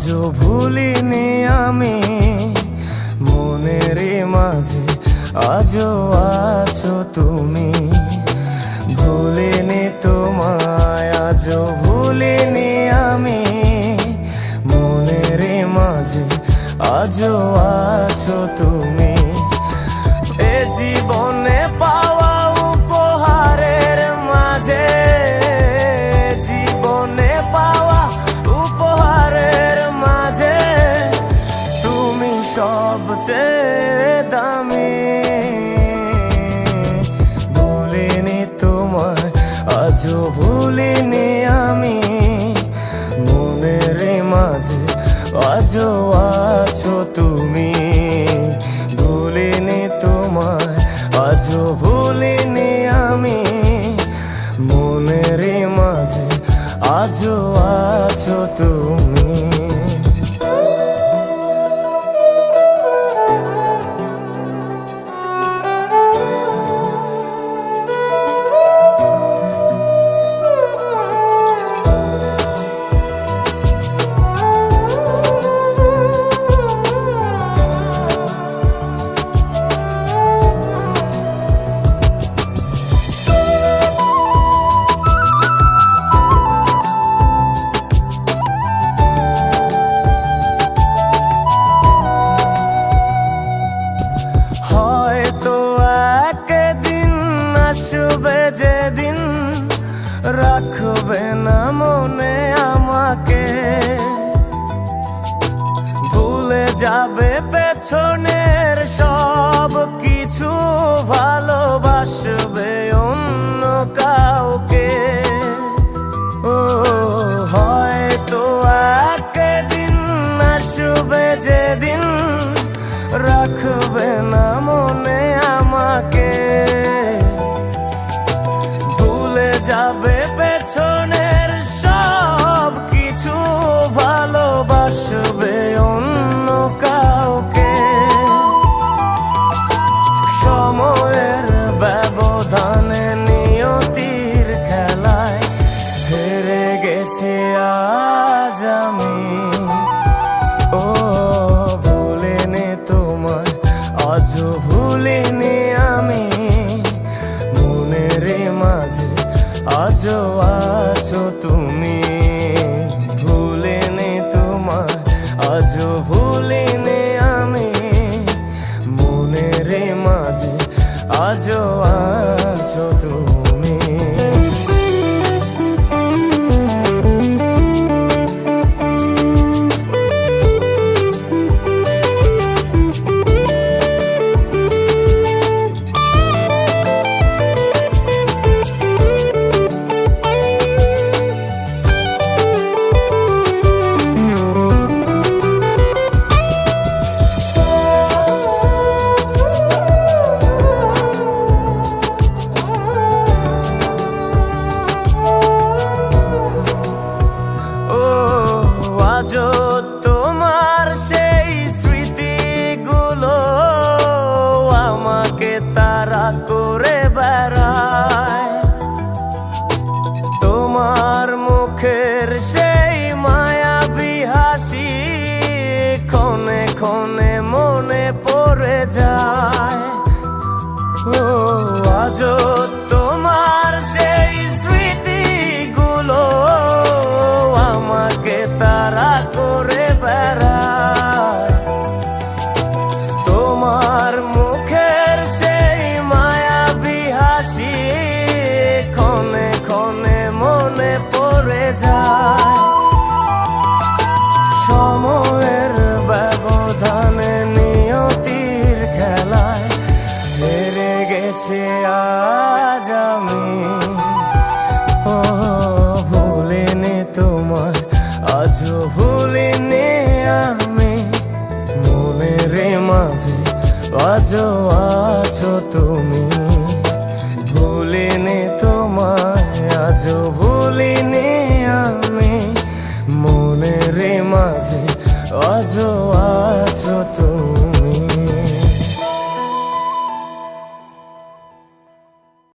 আজও ভুলিনি আমি, মনের মাঝে আজও আছো তুমি। ভুলিনি তোমায়, আজও ভুলিনি আমি, মনের মাঝে আজও আছো তুমি। এ জীবনে পাওয়া উপহারের মাঝে, জীবনে পাওয়া উপহারের মাঝে তুমি সবচেয়ে দামি। ভুলিনি তোমায়, আজও ভুলিনি আমি, মনের মাঝে আজও আছো তুমি। ভুলিনি তোমায়, আজও ভুলিনি আমি, মনের মাঝে আজও আছো তুমি। আসবে যেদিন রাখবে না মনে আমাকে, ভুলে যাবে পেছনের সব কিছু, ভালোবাসবে অন্য কাউকে। ও হয়তো একদিন আসবে যেদিন রাখবে না মনে আমাকে, যাবে পেছনের সব কিছু, ভালোবাসবে অন্য কাউকে। সময়ের ব্যবধানে নিয়তির খেলায় হেরে গেছি আজ আমি। ও ভুলিনি তোমায়, আজও ভুলিনি আমি, মনের মাঝে আজও আছো তুমি। ভুলিনি তোমায়, আজও ভুলিনি আমি, মনের মাঝে আজও আছো তুমি। আজও তোমার সেই স্মৃতিগুলো আমাকে তাড়া করে বেড়ায়, তোমার মুখের সেই মায়াবী হাসি ক্ষণে ক্ষণে মনে পড়ে যায়। ও আজও তোমার সেই স্মৃতিগুলো আমাকে তাড়া করে বেড়ায়, তোমার মুখের সেই মায়াবী হাসি ক্ষণে ক্ষণে মনে পড়ে যায়। সময়ের ব্যবধানে নিয়তির খেলায় হেরে গেছি আজ আমি। ও ভুলিনি তোমায়, আজও ভুলিনি আমি, মনের মাঝে আজও আছো তুমি। ভুলিনি তোমায়, আজও ভুলিনি আমি, মনের মাঝে আজও আছো তুমি।